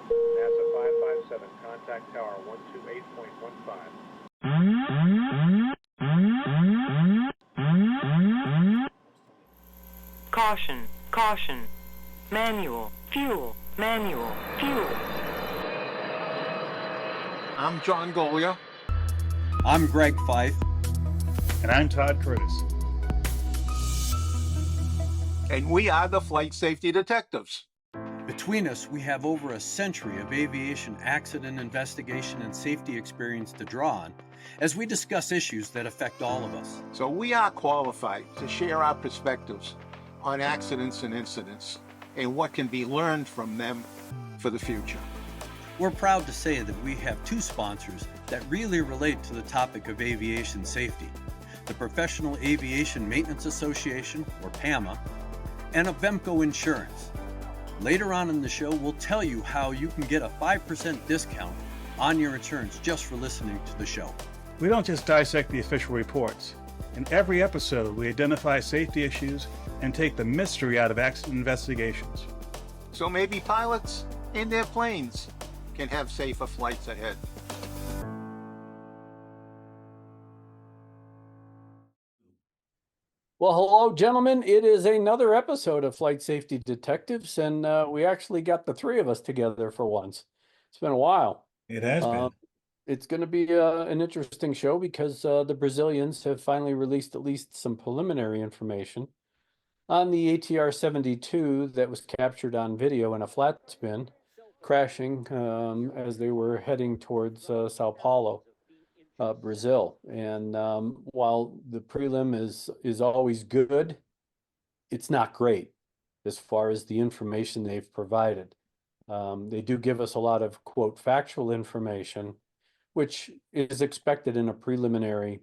NASA 557, contact tower 128.15. Caution, caution. Manual, fuel, manual, fuel. I'm John Goglia. I'm Greg Feith. And I'm Todd Curtis. And we are the Flight Safety Detectives. Between us, we have over a century of aviation accident investigation and safety experience to draw on as we discuss issues that affect all of us. So we are qualified to share our perspectives on accidents and incidents and what can be learned from them for the future. We're proud to say that we have two sponsors that really relate to the topic of aviation safety: the Professional Aviation Maintenance Association, or PAMA, and Avemco Insurance. Later on in the show, we'll tell you how you can get a 5% discount on your insurance just for listening to the show. We don't just dissect the official reports. In every episode, we identify safety issues and take the mystery out of accident investigations. So maybe pilots and their planes can have safer flights ahead. Well, hello, gentlemen. It is another episode of Flight Safety Detectives, and we actually got the three of us together for once. It's been a while. It has been. It's going to be an interesting show because the Brazilians have finally released at least some preliminary information on the ATR72 that was captured on video in a flat spin, crashing as they were heading towards Sao Paolo, Brazil. And while the prelim is always good, it's not great as far as the information they've provided. They do give us a lot of, quote, factual information, which is expected in a preliminary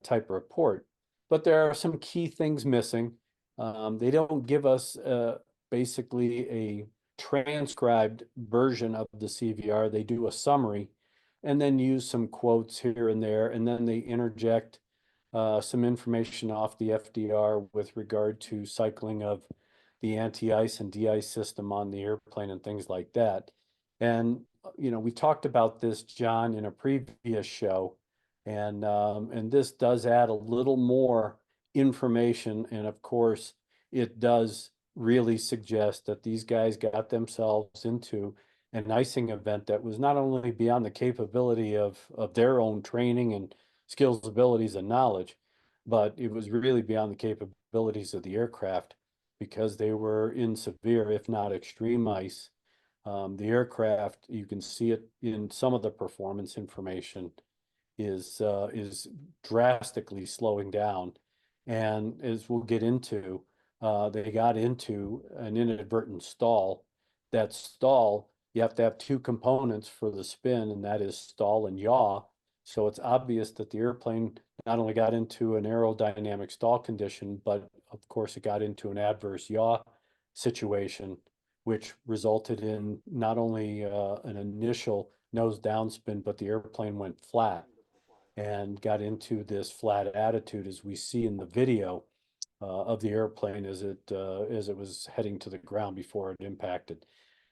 type report. But there are some key things missing. They don't give us basically a transcribed version of the CVR. They do a summary and then use some quotes here and there, and then they interject some information off the FDR with regard to cycling of the anti-ice and de-ice system on the airplane and things like that. And you know, we talked about this, John, in a previous show, and this does add a little more information, and of course, it does really suggest that these guys got themselves into an icing event that was not only beyond the capability of their own training and skills, abilities, and knowledge, but it was really beyond the capabilities of the aircraft because they were in severe, if not extreme ice. The aircraft, you can see it in some of the performance information, is drastically slowing down. And as we'll get into, they got into an inadvertent stall. That stall, you have to have two components for the spin, and that is stall and yaw. So it's obvious that the airplane not only got into an aerodynamic stall condition, but of course it got into an adverse yaw situation, which resulted in not only an initial nose down spin, but the airplane went flat and got into this flat attitude, as we see in the video of the airplane as it was heading to the ground before it impacted.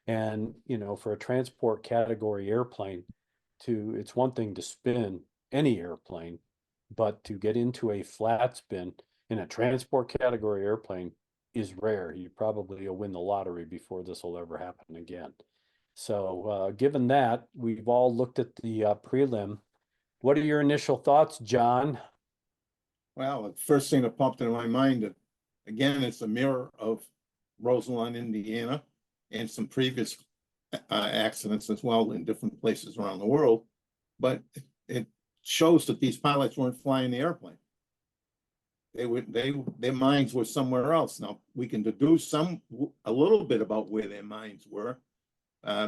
And, you know, for a transport category airplane, it's one thing to spin any airplane, but to get into a flat spin in a transport category airplane is rare. You probably will win the lottery before this will ever happen again. So given that, we've all looked at the prelim. What are your initial thoughts, John? Well, the first thing that popped into my mind, again, it's a mirror of Roselawn, Indiana, and some previous accidents as well in different places around the world. But it shows that these pilots weren't flying the airplane. Their minds were somewhere else. Now we can deduce a little bit about where their minds were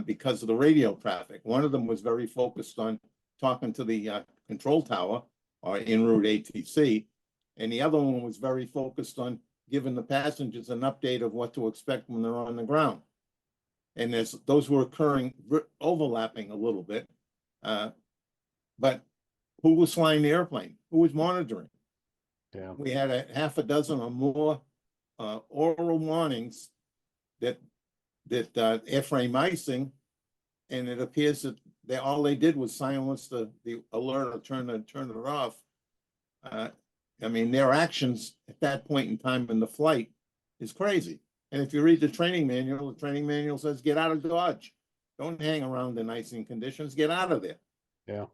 because of the radio traffic. One of them was very focused on talking to the control tower or en route ATC, and the other one was very focused on giving the passengers an update of what to expect when they're on the ground. And those were occurring, overlapping a little bit. But who was flying the airplane? Who was monitoring? Yeah. We had a half a dozen or more oral warnings that airframe icing and it appears that all they did was silence the alert or turn it off. I mean, their actions at that point in time in the flight is crazy. And if you read the training manual says, get out of Dodge. Don't hang around in icing conditions, get out of there. Yeah.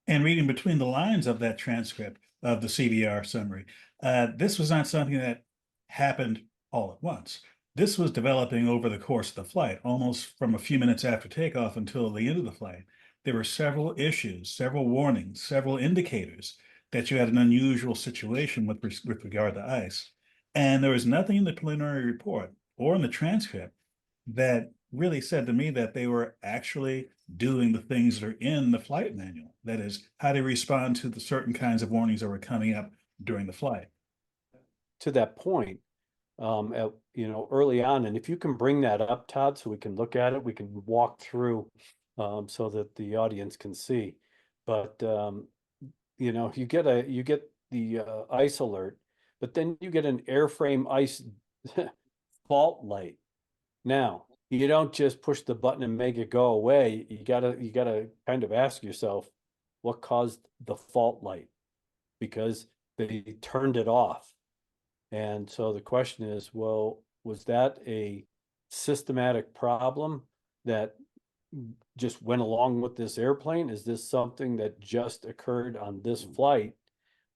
And reading between the lines of that transcript of the CBR summary, this was not something that happened all at once. This was developing over the course of the flight, almost from a few minutes after takeoff until the end of the flight. There were several issues, several warnings, several indicators that you had an unusual situation with regard to ice. And there was nothing in the preliminary report or in the transcript that really said to me that they were actually doing the things that are in the flight manual. That is, how to respond to the certain kinds of warnings that were coming up during the flight. To that point, early on, and if you can bring that up, Todd, so we can look at it, we can walk through so that the audience can see. But you get the ice alert, but then you get an airframe ice fault light. Now, you don't just push the button and make it go away. You gotta kind of ask yourself, what caused the fault light? Because they turned it off. And so the question is, well, was that a systematic problem that just went along with this airplane? Is this something that just occurred on this flight?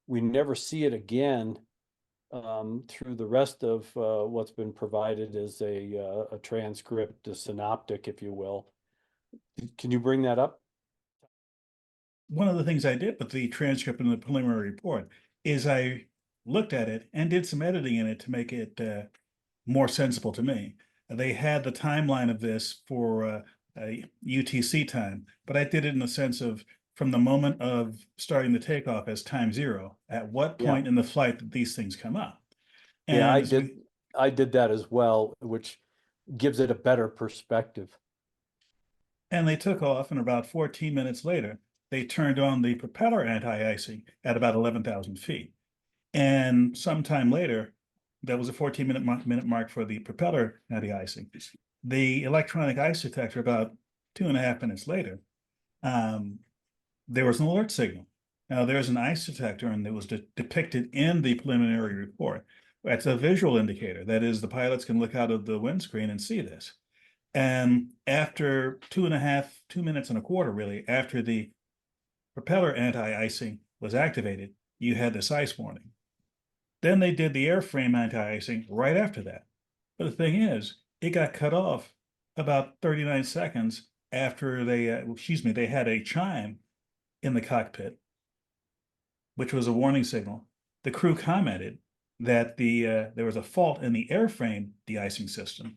We never see it again through the rest of what's been provided as a transcript, a synoptic, if you will. Can you bring that up? One of the things I did with the transcript and the preliminary report is I looked at it and did some editing in it to make it more sensible to me. They had the timeline of this for UTC time, but I did it in the sense of from the moment of starting the takeoff as time zero, at what point in the flight did these things come up? And yeah, I did that as well, which gives it a better perspective. And they took off, and about 14 minutes later, they turned on the propeller anti-icing at about 11,000 feet. And sometime later, that was a 14-minute mark for the propeller anti-icing. The electronic ice detector, about 2.5 minutes later, there was an alert signal. Now, there's an ice detector, and it was depicted in the preliminary report. That's a visual indicator. That is, the pilots can look out of the windscreen and see this. And after 2.25 minutes really, after the propeller anti-icing was activated, you had this ice warning. Then they did the airframe anti-icing right after that. But the thing is, it got cut off about 39 seconds after they had a chime in the cockpit, which was a warning signal. The crew commented that there was a fault in the airframe de-icing system,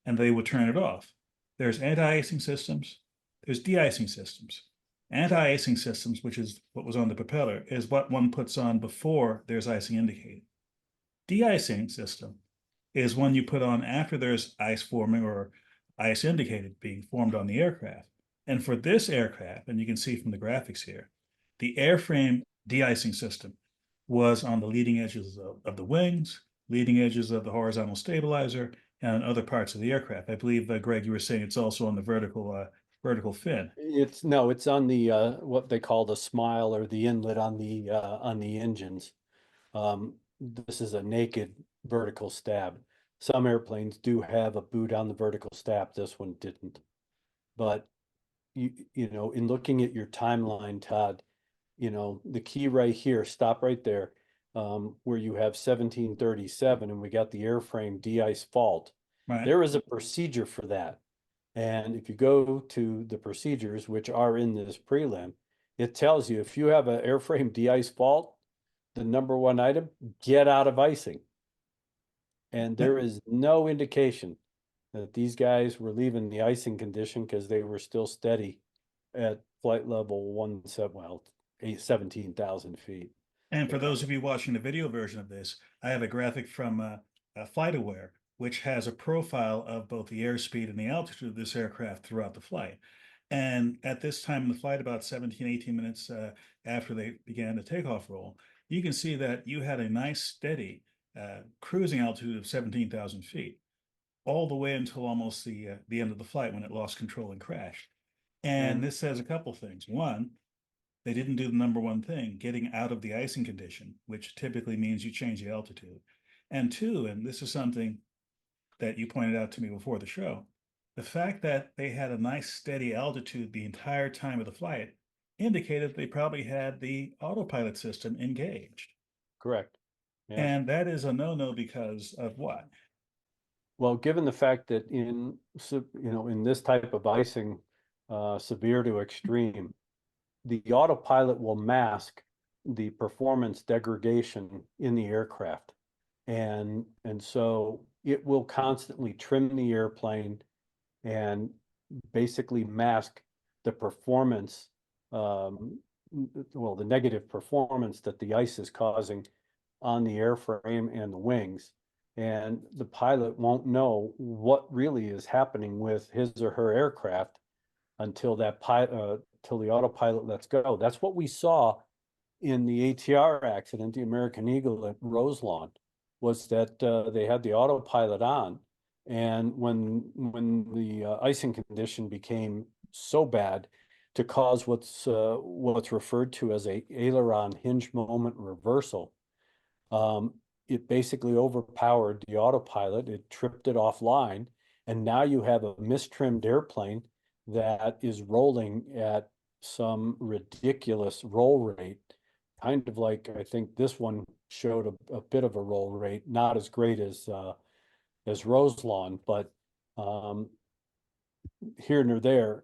and they would turn it off. There's anti-icing systems, there's de-icing systems. Anti-icing systems, which is what was on the propeller, is what one puts on before there's icing indicated. De-icing system is one you put on after there's ice forming or ice indicated being formed on the aircraft. And for this aircraft, and you can see from the graphics here, the airframe de-icing system was on the leading edges of the wings, leading edges of the horizontal stabilizer, and other parts of the aircraft. I believe, Greg, you were saying it's also on the vertical fin. It's on the what they call the smile or the inlet on the engines. This is a naked vertical stab. Some airplanes do have a boot on the vertical stab. This one didn't. But in looking at your timeline, Todd, the key right here, stop right there, where you have 1737 and we got the airframe de-ice fault. Right. There is a procedure for that. And if you go to the procedures, which are in this prelim, it tells you if you have an airframe de-ice fault, the number one item, get out of icing. And there is no indication that these guys were leaving the icing condition because they were still steady at flight level 17,000 feet. And for those of you watching the video version of this, I have a graphic from FlightAware, which has a profile of both the airspeed and the altitude of this aircraft throughout the flight. And at this time in the flight, about 17, 18 minutes after they began the takeoff roll, you can see that you had a nice steady cruising altitude of 17,000 feet, all the way until almost the end of the flight when it lost control and crashed. And this says a couple things. One, they didn't do the number one thing, getting out of the icing condition, which typically means you change the altitude. And two, and this is something that you pointed out to me before the show, the fact that they had a nice steady altitude the entire time of the flight indicated they probably had the autopilot system engaged. Correct. Yeah. And that is a no-no because of what? Well, given the fact that in this type of icing, severe to extreme, the autopilot will mask the performance degradation in the aircraft. And so it will constantly trim the airplane and basically mask the performance, the negative performance that the ice is causing on the airframe and the wings. And the pilot won't know what really is happening with his or her aircraft until till the autopilot lets go. That's what we saw in the ATR accident, the American Eagle at Roselawn, was that they had the autopilot on, and when the icing condition became so bad to cause what's referred to as a aileron hinge moment reversal, it basically overpowered the autopilot. It tripped it offline, and now you have a mistrimmed airplane that is rolling at some ridiculous roll rate, kind of like, I think this one showed a bit of a roll rate, not as great as Roselawn, but here nor there,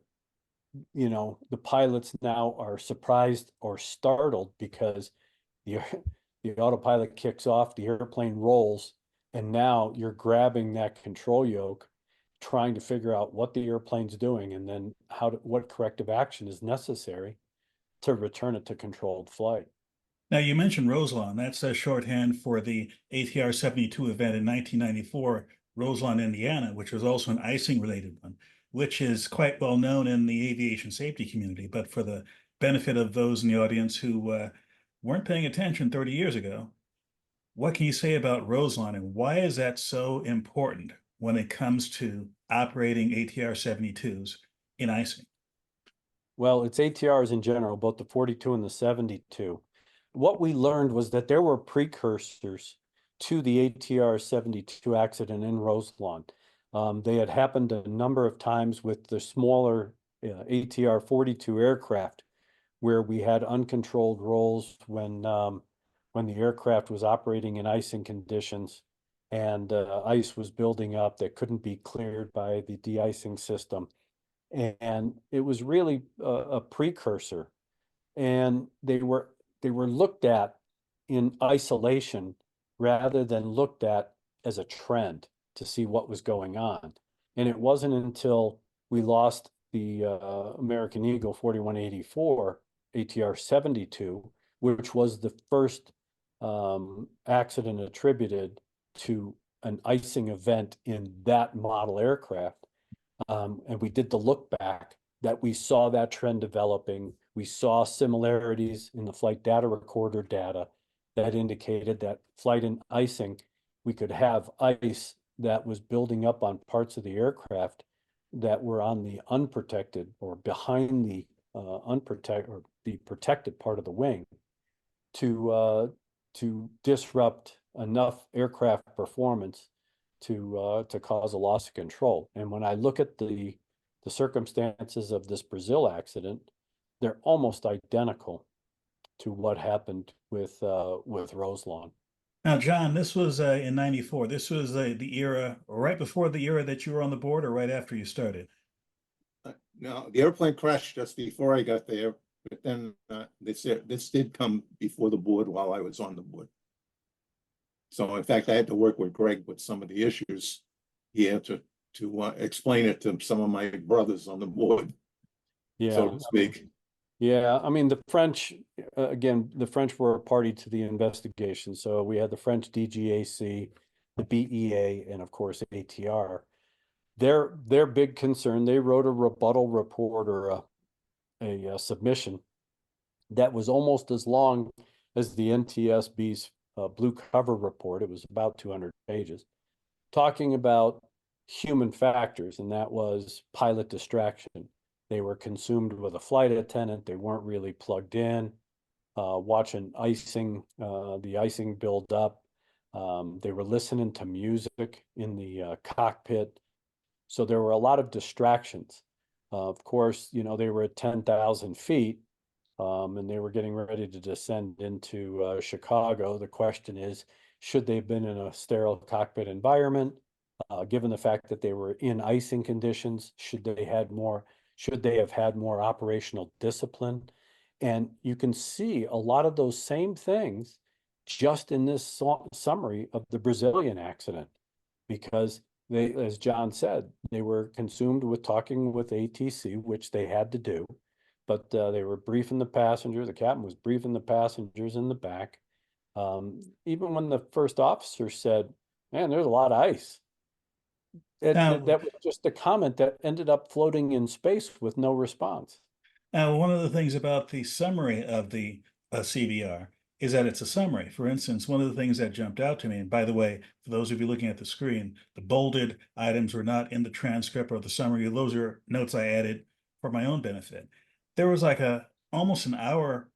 the pilots now are surprised or startled because the autopilot kicks off, the airplane rolls, and now you're grabbing that control yoke, trying to figure out what the airplane's doing, and then what corrective action is necessary to return it to controlled flight. Now, you mentioned Roselawn. That's a shorthand for the ATR-72 event in 1994, Roselawn, Indiana, which was also an icing-related one, which is quite well known in the aviation safety community. But for the benefit of those in the audience who weren't paying attention 30 years ago, what can you say about Roselawn, and why is that so important when it comes to operating ATR-72s in icing? Well, it's ATRs in general, both the 42 and the 72. What we learned was that there were precursors to the ATR-72 accident in Roselawn. They had happened a number of times with the smaller ATR-42 aircraft, where we had uncontrolled rolls when the aircraft was operating in icing conditions, and ice was building up that couldn't be cleared by the de-icing system. And it was really a precursor, and they were looked at in isolation rather than looked at as a trend to see what was going on. And it wasn't until we lost the American Eagle 4184 ATR-72, which was the first accident attributed to an icing event in that model aircraft. And we did the look back, that we saw that trend developing. We saw similarities in the flight data recorder data that indicated that flight in icing, we could have ice that was building up on parts of the aircraft that were on the unprotected or behind the unprotected or the protected part of the wing to disrupt enough aircraft performance to cause a loss of control. And when I look at the circumstances of this Brazil accident, they're almost identical to what happened with Roselawn. Now, John, this was in 94. This was the era, right before the era that you were on the board, or right after you started? No, the airplane crashed just before I got there, but then this did come before the board while I was on the board. So in fact, I had to work with Greg with some of the issues. He had to explain it to some of my brothers on the board, so to speak. Yeah, I mean, the French, again, the French were a party to the investigation. So we had the French DGAC, the BEA, and of course ATR. Their big concern, they wrote a rebuttal report or a submission that was almost as long as the NTSB's blue cover report. It was about 200 pages, talking about human factors, and that was pilot distraction. They were consumed with a flight attendant. They weren't really plugged in, watching the icing build up. They were listening to music in the cockpit. So there were a lot of distractions. Of course, they were at 10,000 feet, and they were getting ready to descend into Chicago. The question is, should they have been in a sterile cockpit environment? Given the fact that they were in icing conditions, should they have had more operational discipline? And you can see a lot of those same things just in this summary of the Brazilian accident, because they, as John said, they were consumed with talking with ATC, which they had to do, but they were briefing the passengers. The captain was briefing the passengers in the back. Even when the first officer said, "Man, there's a lot of ice," Now, that was just a comment that ended up floating in space with no response. now, one of the things about the summary of the CVR is that it's a summary. For instance, one of the things that jumped out to me, and by the way, for those of you looking at the screen, the bolded items were not in the transcript or the summary. Those are notes I added for my own benefit. There was like almost an hour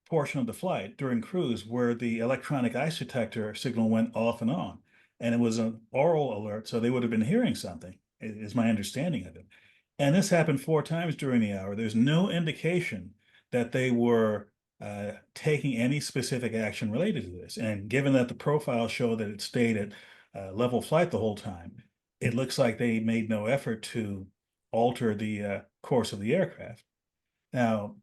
portion of the flight during cruise where the electronic ice detector signal went off and on. And it was an oral alert, so they would have been hearing something, is my understanding of it. And this happened 4 times during the hour. There's no indication that they were taking any specific action related to this. And given that the profiles show that it stayed at level flight the whole time, it looks like they made no effort to alter the course of the aircraft. Now,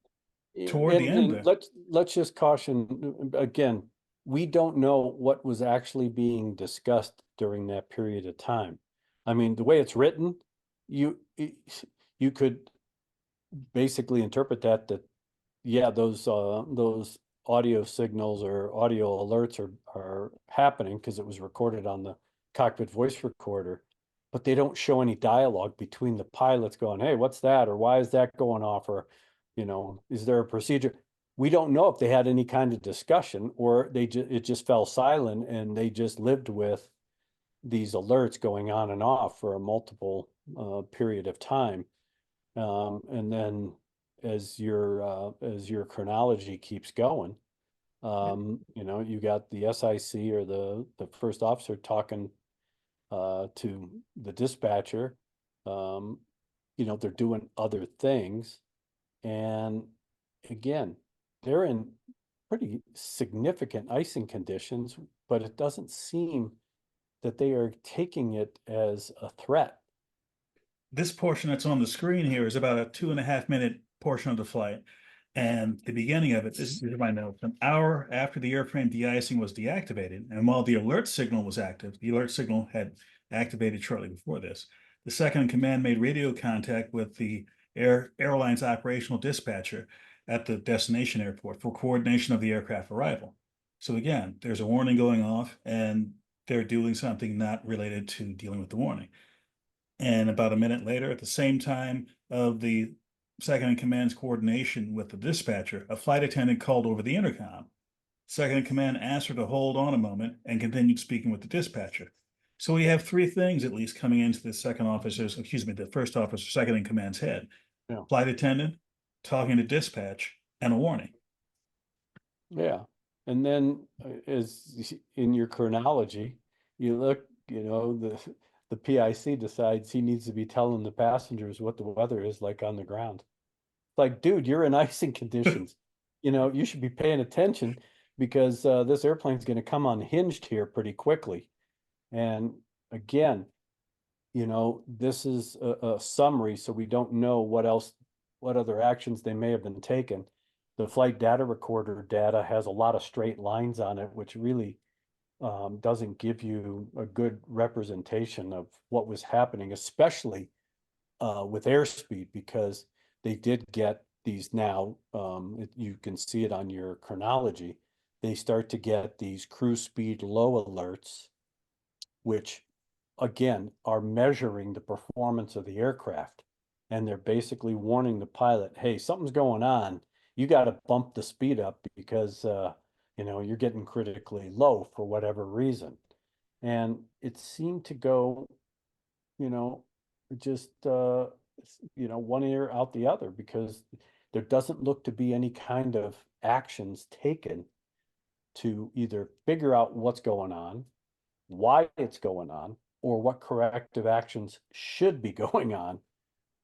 toward the end, And let's just caution again, we don't know what was actually being discussed during that period of time. I mean, the way it's written, you could basically interpret that yeah, those audio signals or audio alerts are happening because it was recorded on the cockpit voice recorder, but they don't show any dialogue between the pilots going, "Hey, what's that?" or "Why is that going off?" or "Is there a procedure?" We don't know if they had any kind of discussion, or it just fell silent and they just lived with these alerts going on and off for a multiple period of time. And then as your chronology keeps going, you got the SIC or the first officer talking to the dispatcher. They're doing other things. And again, they're in pretty significant icing conditions, but it doesn't seem that they are taking it as a threat. this portion that's on the screen here is about a 2.5 minute portion of the flight. And the beginning of it, this is my notes, an hour after the airframe de-icing was deactivated, and while the alert signal was active, the alert signal had activated shortly before this, the second in command made radio contact with the airline's operational dispatcher at the destination airport for coordination of the aircraft arrival. So again, there's a warning going off, and they're doing something not related to dealing with the warning. And about a minute later, at the same time of the second in command's coordination with the dispatcher, a flight attendant called over the intercom. Second in command asked her to hold on a moment and continued speaking with the dispatcher. So we have 3 things at least coming into the the first officer, second in command's head. Yeah. Flight attendant, talking to dispatch, and a warning. Yeah. And then as in your chronology, you look, the PIC decides he needs to be telling the passengers what the weather is like on the ground. Like, dude, you're in icing conditions. You should be paying attention because this airplane's going to come unhinged here pretty quickly. And again, this is a summary, so we don't know what other actions they may have been taken. The flight data recorder data has a lot of straight lines on it, which really doesn't give you a good representation of what was happening, especially with airspeed, because they did get these now, you can see it on your chronology, they start to get these cruise speed low alerts, which again are measuring the performance of the aircraft. And they're basically warning the pilot, hey, something's going on. You got to bump the speed up because, you're getting critically low for whatever reason. And it seemed to go, just one ear out the other, because there doesn't look to be any kind of actions taken to either figure out what's going on, why it's going on, or what corrective actions should be going on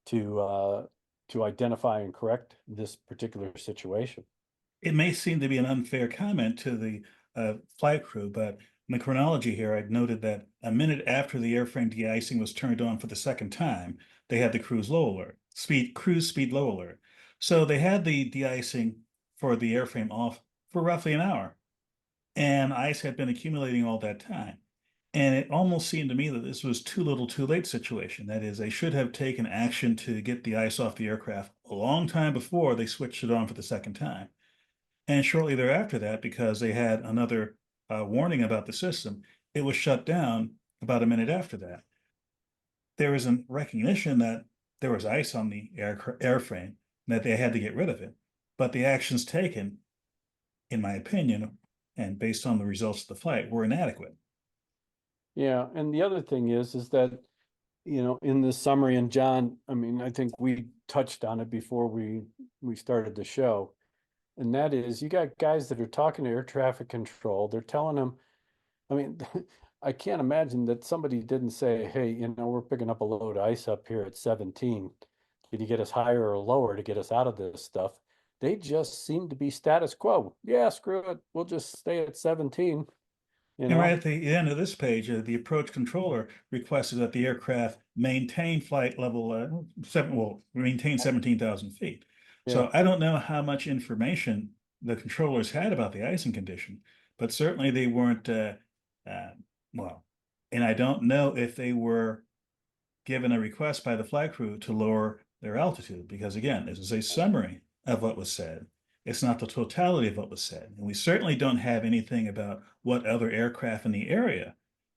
to identify and correct this particular situation. It may seem to be an unfair comment to the flight crew, but in the chronology here, I'd noted that a minute after the airframe de-icing was turned on for the second time, they had the cruise speed low alert. So they had the de-icing for the airframe off for roughly an hour, and ice had been accumulating all that time. And it almost seemed to me that this was too little too late situation. That is, they should have taken action to get the ice off the aircraft a long time before they switched it on for the second time. And shortly thereafter that, because they had another warning about the system, it was shut down about a minute after that. There was a recognition that there was ice on the airframe and that they had to get rid of it. But the actions taken, in my opinion, and based on the results of the flight, were inadequate. Yeah, and the other thing is that, in this summary, and John, I mean, I think we touched on it before we started the show, and that is, you got guys that are talking to air traffic control. They're telling them, I mean, I can't imagine that somebody didn't say, hey, we're picking up a load of ice up here at 17. Can you get us higher or lower to get us out of this stuff? They just seem to be status quo. Yeah, screw it. We'll just stay at 17. And right at the end of this page, the approach controller requested that the aircraft maintain flight level maintain 17,000 feet. Yeah. So I don't know how much information the controllers had about the icing condition, but certainly they weren't, and I don't know if they were given a request by the flight crew to lower their altitude, because again, this is a summary of what was said. It's not the totality of what was said. And we certainly don't have anything about what other aircraft in the area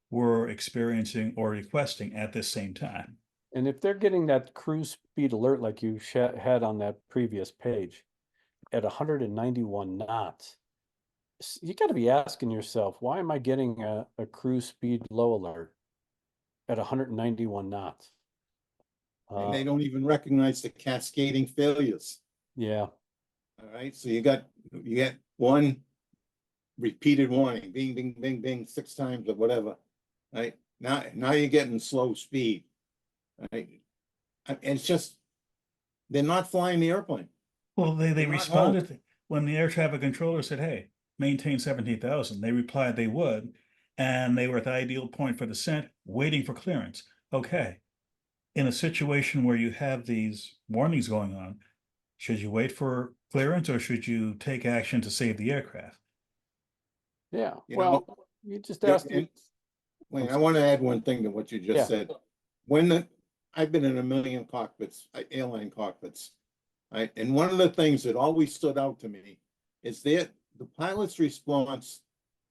were experiencing or requesting at this same time. And if they're getting that cruise speed alert like you had on that previous page at 191 knots, you got to be asking yourself, why am I getting a cruise speed low alert at 191 knots? And they don't even recognize the cascading failures. Yeah. All right, so you get one repeated warning, bing, bing, bing, bing, 6 times or whatever. Right now you're getting slow speed. Right, and it's just they're not flying the airplane. Well, they responded when the air traffic controller said, "Hey, maintain 17,000." They replied they would, and they were at the ideal point for descent, waiting for clearance. Okay, in a situation where you have these warnings going on, should you wait for clearance or should you take action to save the aircraft? Yeah, you just asked me. Wait, I want to add one thing to what you just said. I've been in a million cockpits, airline cockpits, right? And one of the things that always stood out to me is that the pilot's response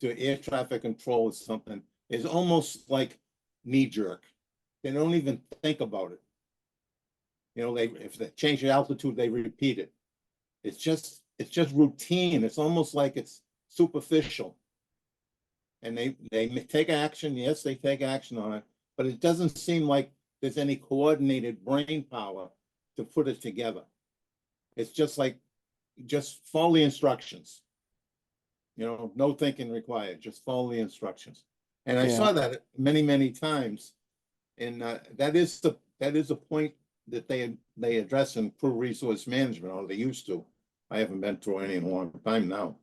to air traffic control is almost like knee jerk. They don't even think about it. If they change the altitude, they repeat it. It's just routine. It's almost like it's superficial. And they take action. Yes, they take action on it, but it doesn't seem like there's any coordinated brain power to put it together. It's just follow the instructions. No thinking required. Just follow the instructions. And I saw that many, many times. And that is the point that they address in crew resource management, or they used to. I haven't been through any in a long time now,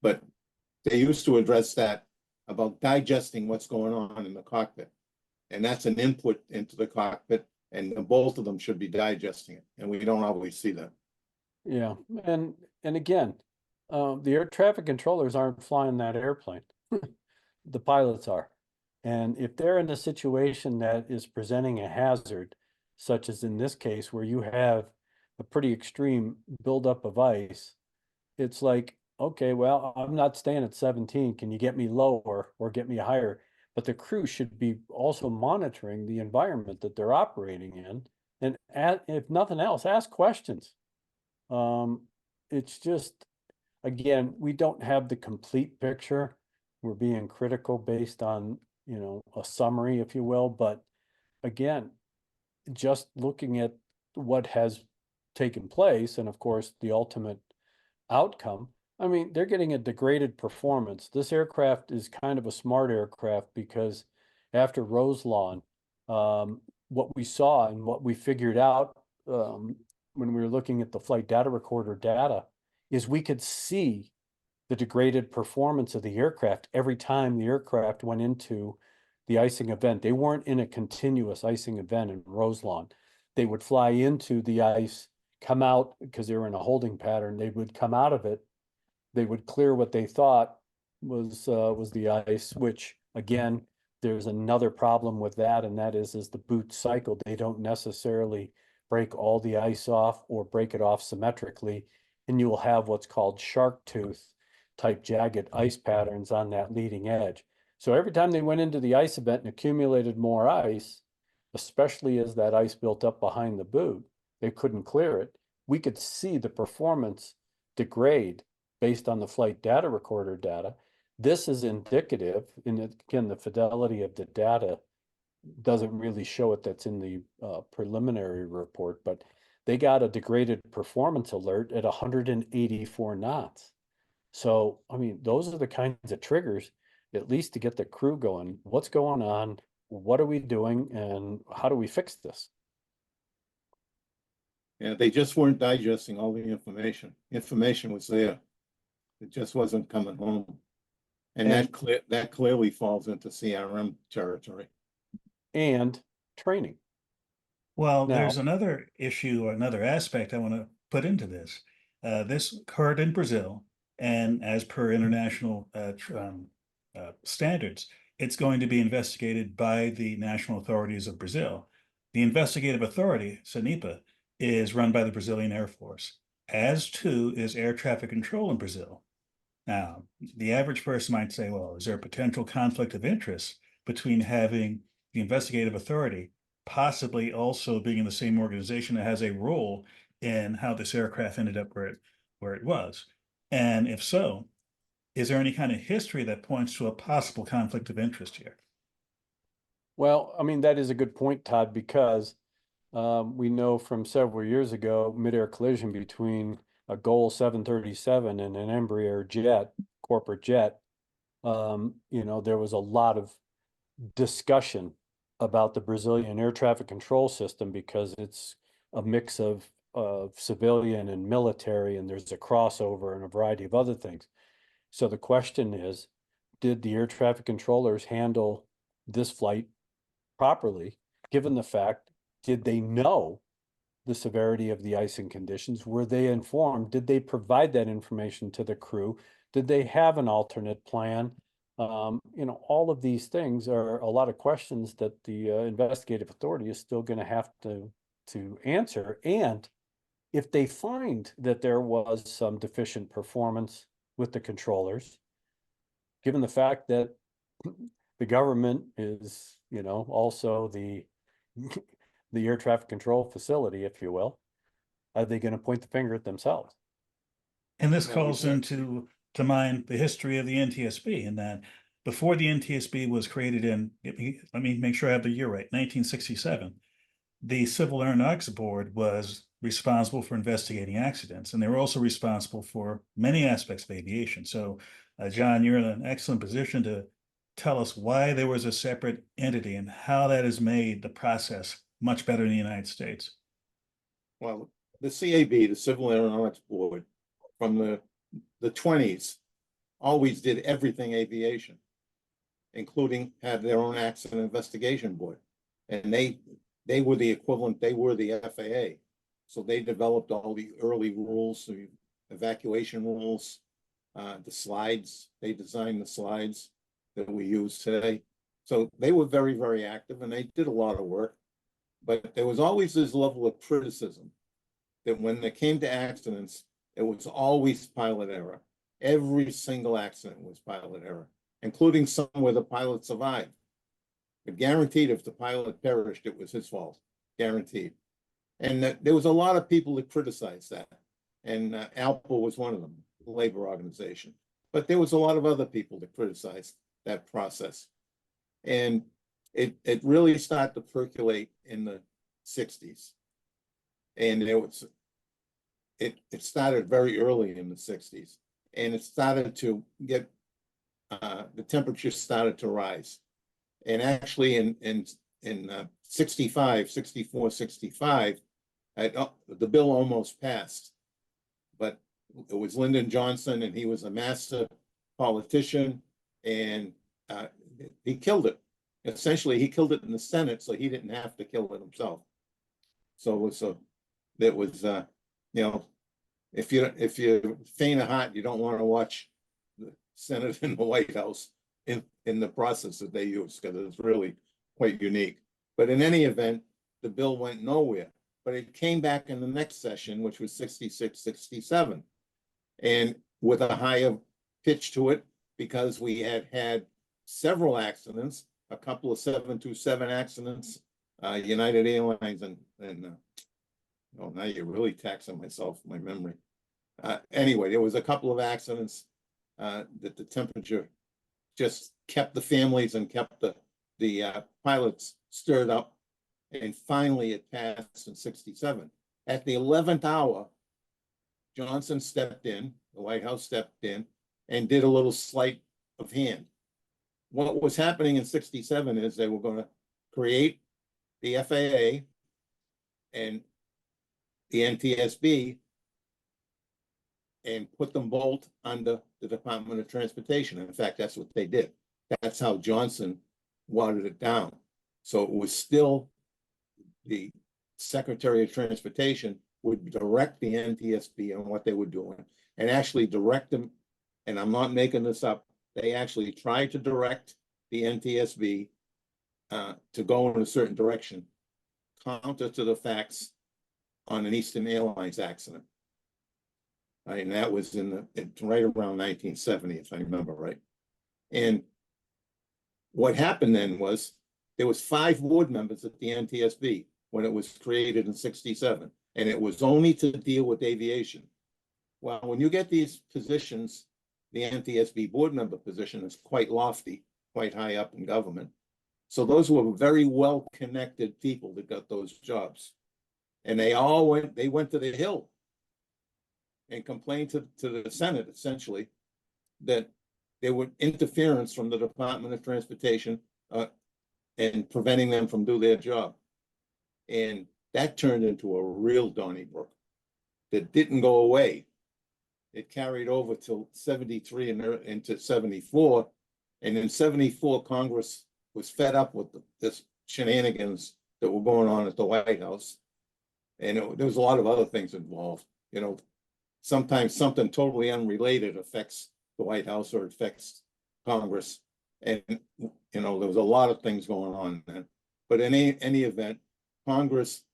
but they used to address that about digesting what's going on in the cockpit. And that's an input into the cockpit, and both of them should be digesting it. And we don't always see that. Yeah, and again, the air traffic controllers aren't flying that airplane. The pilots are. And if they're in a situation that is presenting a hazard, such as in this case, where you have a pretty extreme buildup of ice, it's like, okay, well, I'm not staying at 17. Can you get me lower or get me higher? But the crew should be also monitoring the environment that they're operating in. And if nothing else, ask questions. It's just, again, we don't have the complete picture. We're being critical based on, a summary, if you will. But again, just looking at what has taken place, and of course the ultimate outcome, I mean, they're getting a degraded performance. This aircraft is kind of a smart aircraft because after Roselawn, what we saw and what we figured out when we were looking at the flight data recorder data is we could see the degraded performance of the aircraft every time the aircraft went into the icing event. They weren't in a continuous icing event in Roselawn. They would fly into the ice, come out because they were in a holding pattern. They would come out of it. They would clear what they thought was the ice, which again, there's another problem with that, and that is the boot cycle. They don't necessarily break all the ice off or break it off symmetrically, and you will have what's called shark tooth type jagged ice patterns on that leading edge. So every time they went into the ice event and accumulated more ice, especially as that ice built up behind the boot, they couldn't clear it. We could see the performance degrade based on the flight data recorder data. This is indicative, and again, the fidelity of the data doesn't really show it, that's in the preliminary report, but they got a degraded performance alert at 184 knots. So, I mean, those are the kinds of triggers, at least to get the crew going. What's going on? What are we doing? And how do we fix this? Yeah, they just weren't digesting all the information. Information was there. It just wasn't coming home. And that clearly falls into CRM territory. And training. Well, Now, there's another issue or another aspect I want to put into this. This occurred in Brazil, and as per international standards, it's going to be investigated by the national authorities of Brazil. The investigative authority, SANIPA, is run by the Brazilian Air Force, as too is air traffic control in Brazil. Now, the average person might say, well, is there a potential conflict of interest between having the investigative authority possibly also being in the same organization that has a role in how this aircraft ended up where it was? And if so, is there any kind of history that points to a possible conflict of interest here? well, I mean, that is a good point, Todd, because we know from several years ago, mid-air collision between a Gol 737 and an Embraer jet, corporate jet, there was a lot of discussion about the Brazilian air traffic control system because it's a mix of civilian and military, and there's a crossover and a variety of other things. So the question is, did the air traffic controllers handle this flight properly, given the fact, did they know the severity of the icing conditions? Were they informed? Did they provide that information to the crew? Did they have an alternate plan? All of these things are a lot of questions that the investigative authority is still going to have to answer. And if they find that there was some deficient performance with the controllers, given the fact that the government is, also the air traffic control facility, if you will, are they going to point the finger at themselves? And this calls into mind the history of the NTSB, in that before the NTSB was created let me make sure I have the year right, 1967, the Civil Aeronautics Board was responsible for investigating accidents, and they were also responsible for many aspects of aviation. So, John, you're in an excellent position to tell us why there was a separate entity and how that has made the process much better in the United States. Well, the CAB, the Civil Aeronautics Board, from the 20s, always did everything aviation, including had their own accident investigation board. And they were the equivalent, they were the FAA. So they developed all the early rules, the evacuation rules, the slides, they designed the slides that we use today. So they were very, very active, and they did a lot of work. But there was always this level of criticism that when it came to accidents, it was always pilot error. Every single accident was pilot error, including some where the pilot survived. But guaranteed, if the pilot perished, it was his fault, guaranteed. And there was a lot of people that criticized that. And ALPA was one of them, the labor organization. But there was a lot of other people that criticized that process. And it really started to percolate in the 60s. And it started very early in the 60s, and it started to get the temperature started to rise. And actually in 65, 64, 65, the bill almost passed, but it was Lyndon Johnson, and he was a master politician, and he killed it. Essentially, he killed it in the Senate, so he didn't have to kill it himself. So it was you know, if you're faint of heart, you don't want to watch the Senate and the White House in the process that they use, because it's really quite unique. But in any event, the bill went nowhere. But it came back in the next session, which was 66, 67, and with a higher pitch to it, because we had several accidents, a couple of 727 accidents, United Airlines, and oh, now you're really taxing my memory. Anyway, there was a couple of accidents that the temperature just kept the families and kept the pilots stirred up. And finally it passed in 67. At the 11th hour, Johnson stepped in, the White House stepped in, and did a little sleight of hand. What was happening in 67 is they were going to create the FAA and the NTSB and put them both under the Department of Transportation. In fact, that's what they did. That's how Johnson watered it down. So it was still the Secretary of Transportation would direct the NTSB on what they were doing, and actually direct them. And I'm not making this up. They actually tried to direct the NTSB to go in a certain direction, counter to the facts on an Eastern Airlines accident. And that was right around 1970, if I remember right. And what happened then was there was 5 board members at the NTSB when it was created in 67, and it was only to deal with aviation. Well, when you get these positions, the NTSB board member position is quite lofty, quite high up in government. So those were very well-connected people that got those jobs. And they went to the Hill and complained to the Senate, essentially, that there were interference from the Department of Transportation and preventing them from doing their job. And that turned into a real Donnybrook that didn't go away. It carried over till 73 and into 74. And in 74, Congress was fed up with this shenanigans that were going on at the White House. And there was a lot of other things involved. You know, sometimes something totally unrelated affects the White House or affects Congress. And, you know, there was a lot of things going on then. But in any event, Congress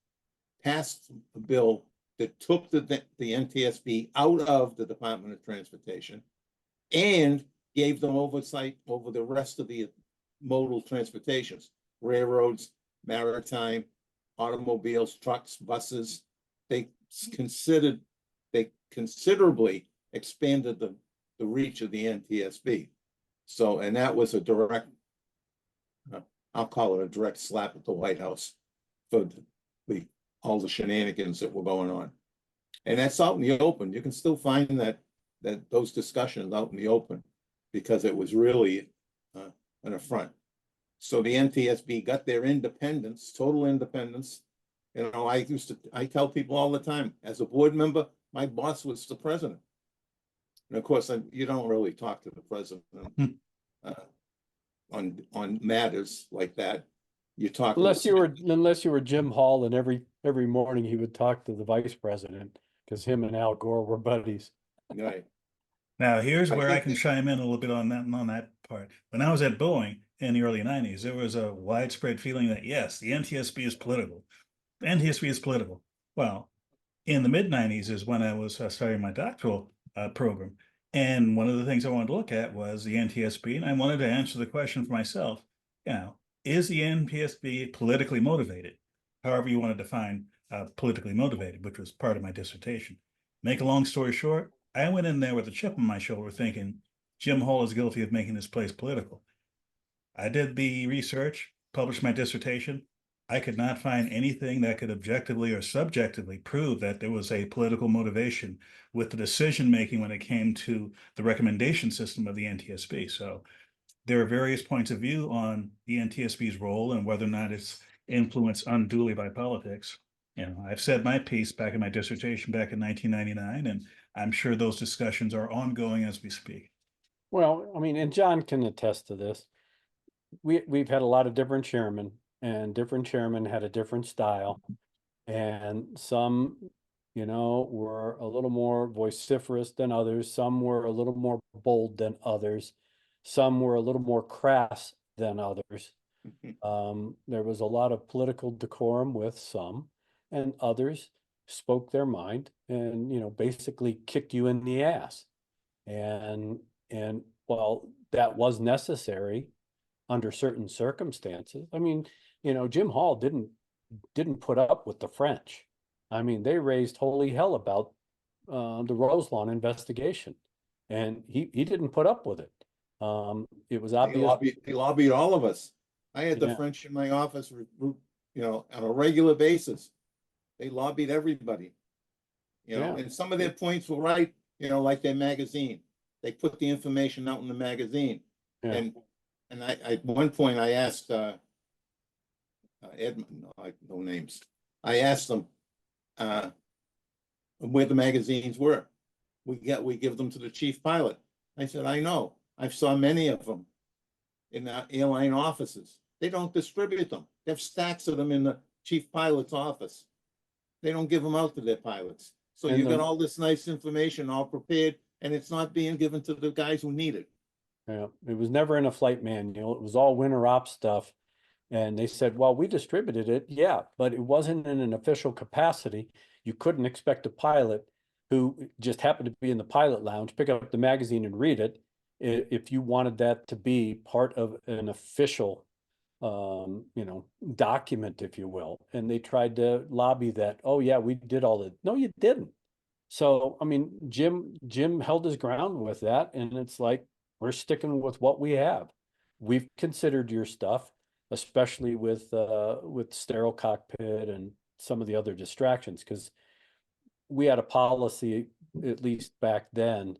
passed a bill that took the NTSB out of the Department of Transportation and gave them oversight over the rest of the modal transportations, railroads, maritime, automobiles, trucks, buses. They considerably expanded the reach of the NTSB. So, and that was a direct, I'll call it a direct slap at the White House for all the shenanigans that were going on. And that's out in the open. You can still find those discussions out in the open, because it was really an affront. So the NTSB got their independence, total independence. You know, I tell people all the time, as a board member, my boss was the president. And of course, you don't really talk to the president on matters like that. You talk unless you were Jim Hall, and every morning he would talk to the vice president, because him and Al Gore were buddies. Right. Now, here's where I can chime in a little bit on that part. When I was at Boeing in the early 90s, there was a widespread feeling that, yes, the NTSB is political. The NTSB is political. Well, in the mid-90s is when I was starting my doctoral program. And one of the things I wanted to look at was the NTSB, and I wanted to answer the question for myself, you know, is the NTSB politically motivated? However you want to define politically motivated, which was part of my dissertation. Make a long story short, I went in there with a chip on my shoulder thinking Jim Hall is guilty of making this place political. I did the research, published my dissertation, I could not find anything that could objectively or subjectively prove that there was a political motivation with the decision making when it came to the recommendation system of the NTSB. So there are various points of view on the NTSB's role and whether or not it's influenced unduly by politics. You know, I've said my piece back in my dissertation back in 1999, and I'm sure those discussions are ongoing as we speak. Well, I mean, and John can attest to this. We've had a lot of different chairmen, and different chairmen had a different style, and some, you know, were a little more vociferous than others. Some were a little more bold than others. Some were a little more crass than others. There was a lot of political decorum with some, and others spoke their mind and, you know, basically kicked you in the ass. And while that was necessary under certain circumstances, I mean, you know, Jim Hall didn't put up with the French. I mean, they raised holy hell about the Roselawn investigation, and he didn't put up with it. It was obvious. They lobbied all of us. I had the Yeah. French in my office, you know, on a regular basis. They lobbied everybody. You know, Yeah. and some of their points were right, you know, like their magazine. They put the information out in the magazine. Yeah. And I at one point I asked Edmund, no names. I asked them where the magazines were. We give them to the chief pilot. I said, I know. I've saw many of them in the airline offices. They don't distribute them. They have stacks of them in the chief pilot's office. They don't give them out to their pilots. So And you the- got all this nice information all prepared, and it's not being given to the guys who need it. Yeah, it was never in a flight manual. It was all winter ops stuff. And they said, well, we distributed it. Yeah, but it wasn't in an official capacity. You couldn't expect a pilot who just happened to be in the pilot lounge, pick up the magazine and read it, if you wanted that to be part of an official, you know, document, if you will. And they tried to lobby that, oh yeah, we did all that. No, you didn't. So, I mean, Jim held his ground with that, and it's like, we're sticking with what we have. We've considered your stuff, especially with sterile cockpit and some of the other distractions, because we had a policy, at least back then,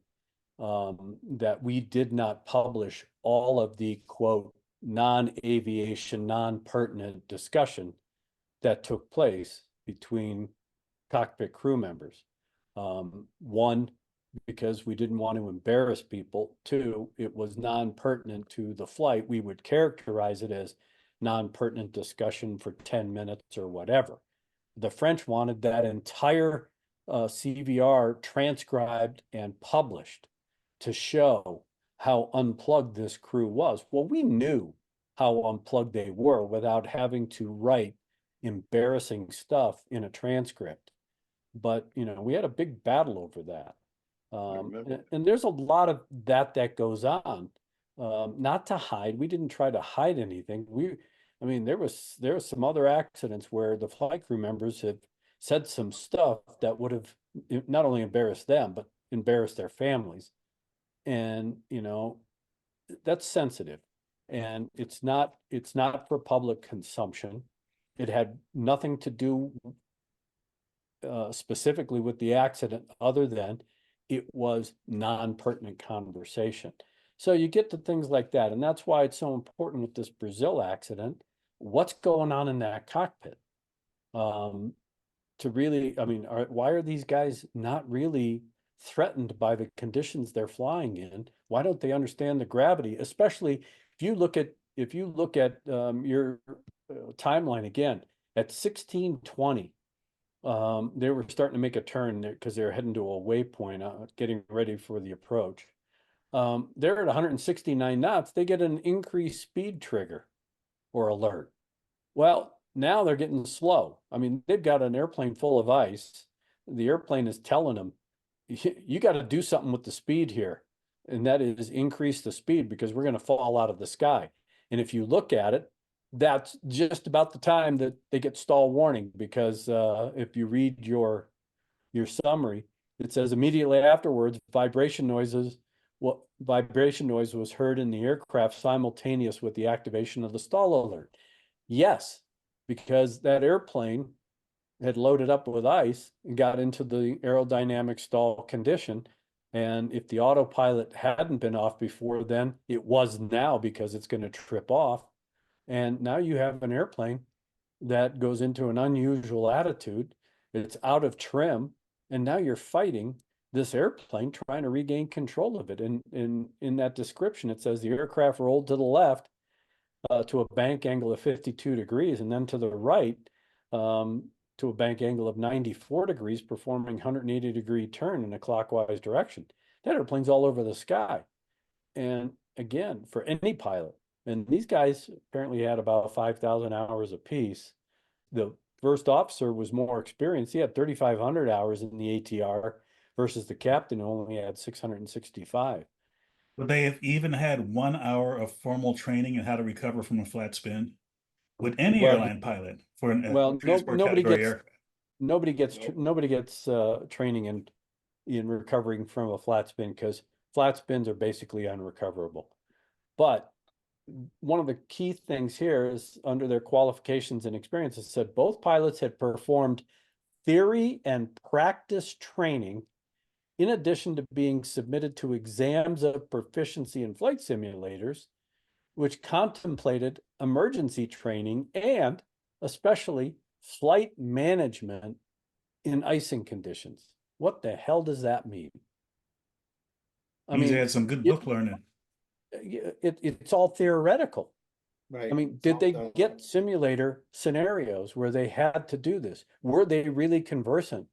that we did not publish all of the quote non-aviation, non-pertinent discussion that took place between cockpit crew members. One, because we didn't want to embarrass people. Two, it was non-pertinent to the flight. We would characterize it as non-pertinent discussion for 10 minutes or whatever. The French wanted that entire CVR transcribed and published to show how unplugged this crew was. Well, we knew how unplugged they were without having to write embarrassing stuff in a transcript. But, you know, we had a big battle over that. And there's a lot of that goes on. Not to hide. We didn't try to hide anything. I mean, there was some other accidents where the flight crew members have said some stuff that would have not only embarrassed them, but embarrassed their families. And, you know, that's sensitive. And it's not for public consumption. It had nothing to do specifically with the accident, other than it was non-pertinent conversation. So you get to things like that. And that's why it's so important with this Brazil accident. What's going on in that cockpit? To really, I mean, why are these guys not really threatened by the conditions they're flying in? Why don't they understand the gravity? Especially if you look at your timeline again at 1620. They were starting to make a turn there because they're heading to a waypoint, getting ready for the approach. They're at 169 knots. They get an increased speed trigger or alert. Well, now they're getting slow. I mean, they've got an airplane full of ice. The airplane is telling them, you got to do something with the speed here. And that is increase the speed, because we're going to fall out of the sky. And if you look at it, that's just about the time that they get stall warning, because if you read your summary, it says immediately afterwards, vibration noise was heard in the aircraft simultaneous with the activation of the stall alert. Yes, because that airplane had loaded up with ice and got into the aerodynamic stall condition. And if the autopilot hadn't been off before then, it was now, because it's going to trip off. And now you have an airplane that goes into an unusual attitude. It's out of trim. And now you're fighting this airplane trying to regain control of it. And in that description, it says the aircraft rolled to the left to a bank angle of 52 degrees, and then to the right to a bank angle of 94 degrees, performing 180-degree turn in a clockwise direction. That airplane's all over the sky. And again, for any pilot, and these guys apparently had about 5,000 hours apiece. The first officer was more experienced. He had 3,500 hours in the ATR versus the captain who only had 665. Would they have even had 1 hour of formal training in how to recover from a flat spin? Would any airline pilot for an transport category aircraft? Nobody gets training in recovering from a flat spin, because flat spins are basically unrecoverable. But one of the key things here is, under their qualifications and experiences, said both pilots had performed theory and practice training in addition to being submitted to exams of proficiency in flight simulators, which contemplated emergency training and especially flight management in icing conditions. What the hell does that mean? I mean, they had some good book learning. It's all theoretical. Right. I mean, did they get simulator scenarios where they had to do this? Were they really conversant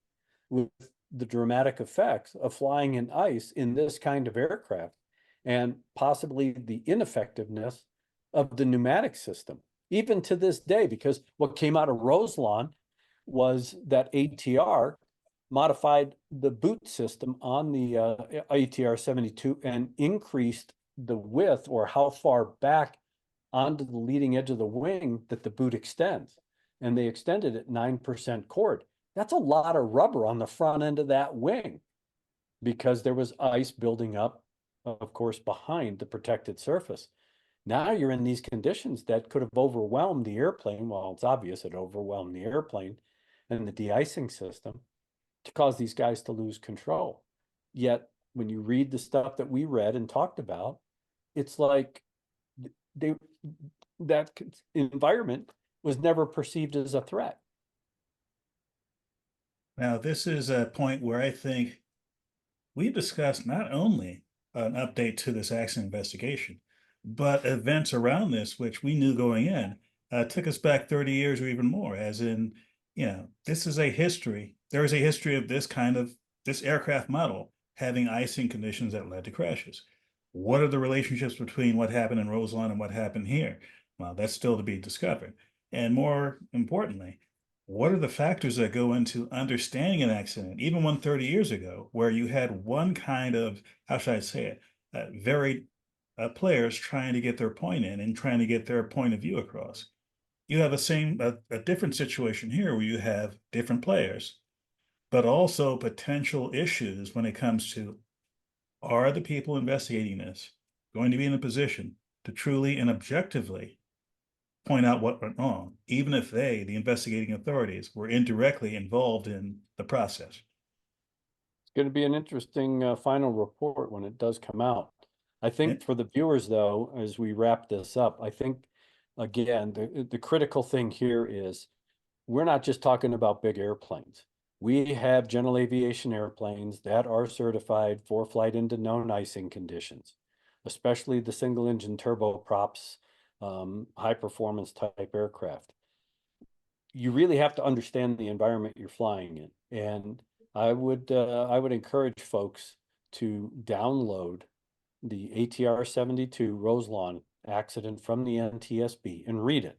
with the dramatic effects of flying in ice in this kind of aircraft, and possibly the ineffectiveness of the pneumatic system, even to this day? Because what came out of Roselawn was that ATR modified the boot system on the ATR72 and increased the width, or how far back onto the leading edge of the wing that the boot extends. And they extended it 9% chord. That's a lot of rubber on the front end of that wing, because there was ice building up, of course, behind the protected surface. Now you're in these conditions that could have overwhelmed the airplane. Well, it's obvious it overwhelmed the airplane and the de-icing system to cause these guys to lose control. Yet, when you read the stuff that we read and talked about, it's like that environment was never perceived as a threat. Now, this is a point where I think we discussed not only an update to this accident investigation, but events around this, which we knew going in, took us back 30 years or even more, as in, this is a history. There is a history of this aircraft model having icing conditions that led to crashes. What are the relationships between what happened in Roselawn and what happened here? Well, that's still to be discovered. And more importantly, what are the factors that go into understanding an accident, even 130 years ago, where you had one kind of, how should I say it, varied players trying to get their point in and trying to get their point of view across. You have a different situation here where you have different players, but also potential issues when it comes to, are the people investigating this going to be in a position to truly and objectively point out what went wrong, even if they, the investigating authorities, were indirectly involved in the process? It's going to be an interesting final report when it does come out. I think for the viewers, though, as we wrap this up, I think, again, the critical thing here is we're not just talking about big airplanes. We have general aviation airplanes that are certified for flight into known icing conditions, especially the single engine turboprops, high performance type aircraft. You really have to understand the environment you're flying in. And I would encourage folks to download the ATR72 Roselawn accident from the NTSB and read it,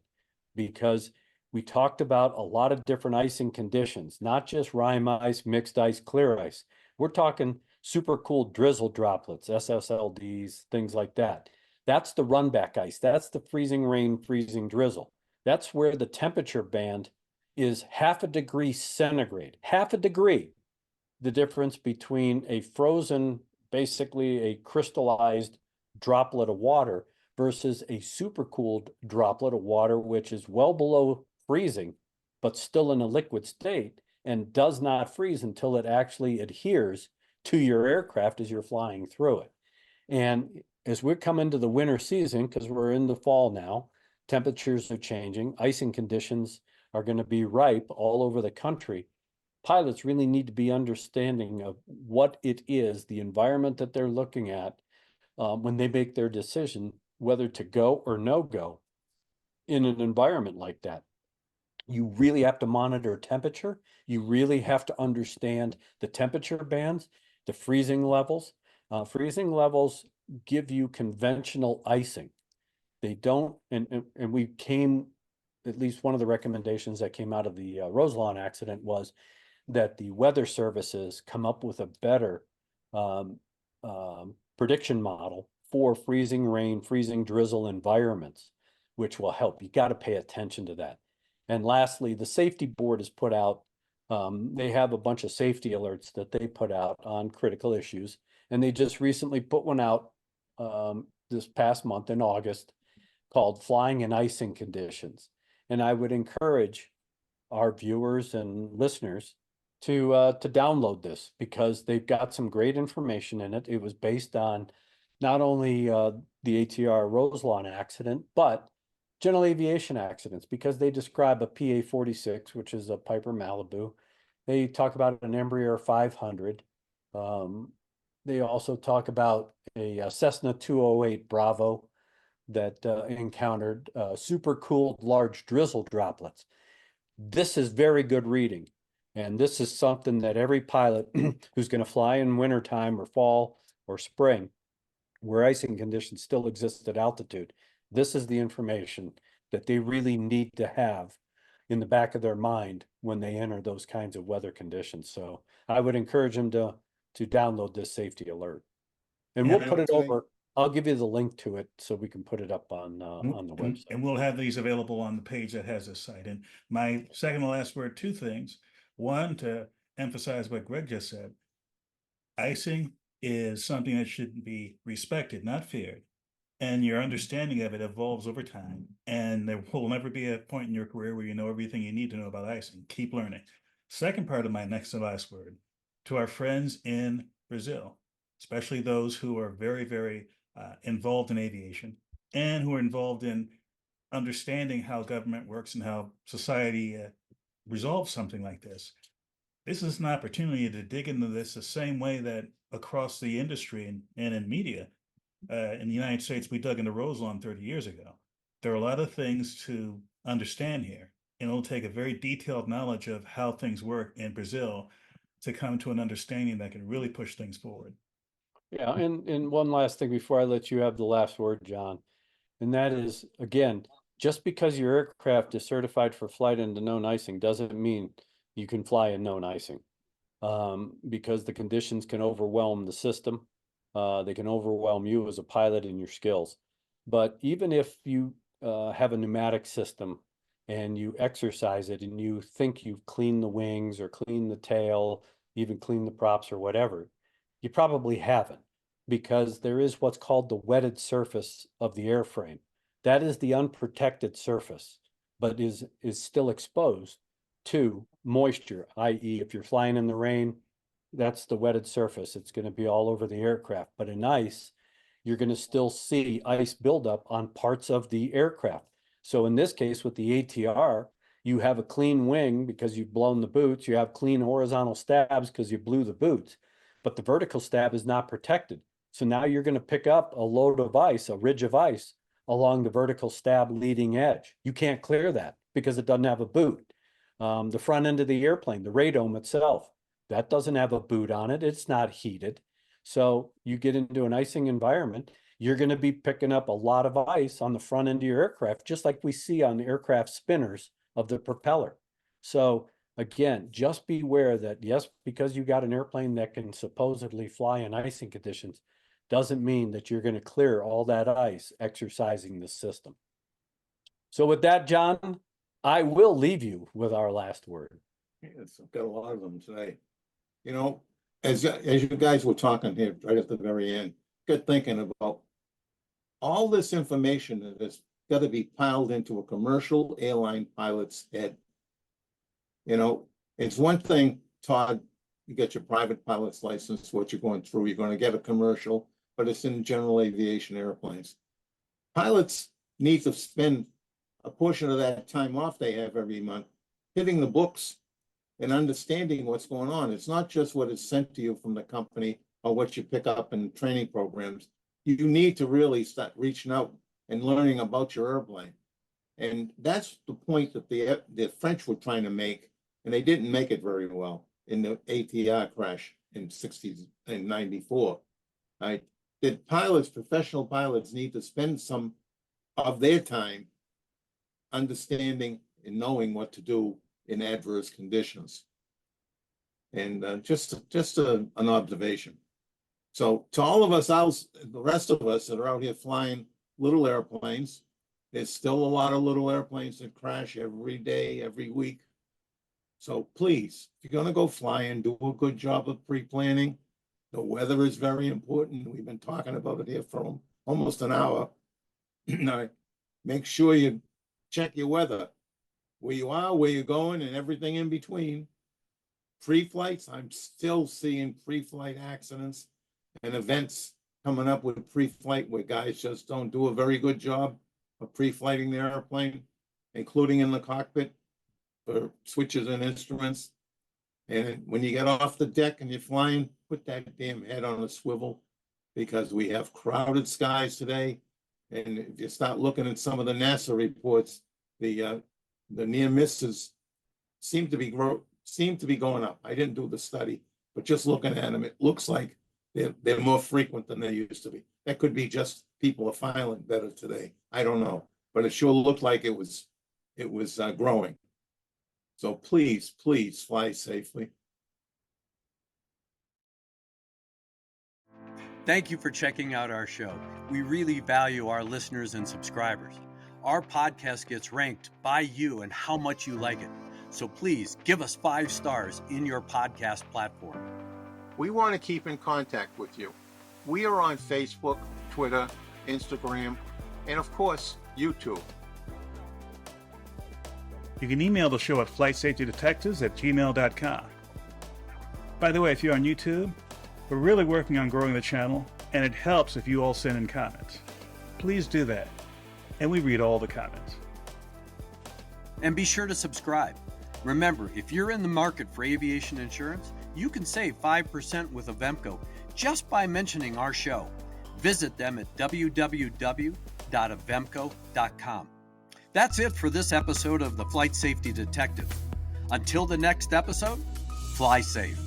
because we talked about a lot of different icing conditions, not just rime ice, mixed ice, clear ice. We're talking super cooled drizzle droplets, SSLDs, things like that. That's the runback ice. That's the freezing rain, freezing drizzle. That's where the temperature band is 0.5 degree centigrade, 0.5 degree. The difference between a frozen, basically a crystallized droplet of water versus a supercooled droplet of water, which is well below freezing, but still in a liquid state and does not freeze until it actually adheres to your aircraft as you're flying through it. And as we come into the winter season, because we're in the fall now, temperatures are changing, icing conditions are going to be ripe all over the country. Pilots really need to be understanding of what it is, the environment that they're looking at when they make their decision whether to go or no go in an environment like that. You really have to monitor temperature. You really have to understand the temperature bands, the freezing levels. Freezing levels give you conventional icing. They don't, and we came, at least one of the recommendations that came out of the Roselawn accident was that the weather services come up with a better prediction model for freezing rain, freezing drizzle environments, which will help. You got to pay attention to that. And lastly, the safety board has put out, they have a bunch of safety alerts that they put out on critical issues. And they just recently put one out this past month in August called Flying in Icing Conditions. And I would encourage our viewers and listeners to download this because they've got some great information in it. It was based on not only the ATR Roselawn accident, but general aviation accidents, because they describe a PA-46, which is a Piper Malibu. They talk about an Embraer 500. They also talk about a Cessna 208 Bravo that encountered supercooled large drizzle droplets. This is very good reading. And this is something that every pilot who's going to fly in wintertime or fall or spring, where icing conditions still exist at altitude, this is the information that they really need to have in the back of their mind when they enter those kinds of weather conditions. So I would encourage them to download this safety alert. And we'll put it over. I'll give you the link to it so we can put it up on the website. And we'll have these available on the page that has this site. And my second to last word, two things. One, to emphasize what Greg just said, icing is something that should be respected, not feared. And your understanding of it evolves over time. And there will never be a point in your career where you know everything you need to know about icing. Keep learning. Second part of my next to last word, to our friends in Brazil, especially those who are very, very involved in aviation and who are involved in understanding how government works and how society resolves something like this. This is an opportunity to dig into this the same way that across the industry and in media, in the United States, we dug into Roselawn 30 years ago. There are a lot of things to understand here, and it'll take a very detailed knowledge of how things work in Brazil to come to an understanding that can really push things forward. Yeah, and one last thing before I let you have the last word, John, and that is, again, just because your aircraft is certified for flight into known icing doesn't mean you can fly in known icing, because the conditions can overwhelm the system. They can overwhelm you as a pilot and your skills. But even if you have a pneumatic system and you exercise it and you think you've cleaned the wings or cleaned the tail, even cleaned the props or whatever, you probably haven't, because there is what's called the wetted surface of the airframe. That is the unprotected surface, but is still exposed to moisture, i.e. if you're flying in the rain, that's the wetted surface. It's going to be all over the aircraft. But in ice, you're going to still see ice buildup on parts of the aircraft. So in this case, with the ATR, you have a clean wing because you've blown the boots. You have clean horizontal stabs because you blew the boots. But the vertical stab is not protected. So now you're going to pick up a load of ice, a ridge of ice along the vertical stab leading edge. You can't clear that because it doesn't have a boot. The front end of the airplane, the radome itself, that doesn't have a boot on it. It's not heated. So you get into an icing environment, you're going to be picking up a lot of ice on the front end of your aircraft, just like we see on the aircraft spinners of the propeller. So again, just beware that, yes, because you got an airplane that can supposedly fly in icing conditions, doesn't mean that you're going to clear all that ice exercising the system. So with that, John, I will leave you with our last word. Yes, I've got a lot of them today. You know, as you guys were talking here right at the very end, got thinking about all this information that is got to be piled into a commercial airline pilot's head. You know, it's one thing, Todd, you get your private pilot's license, what you're going through, you're going to get a commercial, but it's in general aviation airplanes. Pilots need to spend a portion of that time off they have every month hitting the books and understanding what's going on. It's not just what is sent to you from the company or what you pick up in training programs. You need to really start reaching out and learning about your airplane. And that's the point that the French were trying to make, and they didn't make it very well in the ATR crash in 94. Right? That pilots, professional pilots, need to spend some of their time understanding and knowing what to do in adverse conditions. And just an observation. So to all of us else, the rest of us that are out here flying little airplanes, there's still a lot of little airplanes that crash every day, every week. So please, if you're going to go flying, do a good job of pre-planning. The weather is very important. We've been talking about it here for almost an hour. Make sure you check your weather, where you are, where you're going, and everything in between. Pre-flights, I'm still seeing pre-flight accidents and events coming up with pre-flight where guys just don't do a very good job of pre-flighting their airplane, including in the cockpit for switches and instruments. And when you get off the deck and you're flying, put that damn head on a swivel, because we have crowded skies today. And if you start looking at some of the NASA reports, the near misses seem to be going up. I didn't do the study, but just looking at them, it looks like they're more frequent than they used to be. That could be just people are filing better today. I don't know, but it sure looked like it was growing. So please fly safely. Thank you for checking out our show. We really value our listeners and subscribers. Our podcast gets ranked by you and how much you like it. So please give us 5 stars in your podcast platform. We want to keep in contact with you. We are on Facebook, Twitter, Instagram, and of course, YouTube. You can email the show at flightsafetydetectives@gmail.com. By the way, if you're on YouTube, we're really working on growing the channel, and it helps if you all send in comments. Please do that, and we read all the comments. And be sure to subscribe. Remember, if you're in the market for aviation insurance, you can save 5% with Avemco just by mentioning our show. Visit them at www.avemco.com. That's it for this episode of the Flight Safety Detective. Until the next episode, fly safe.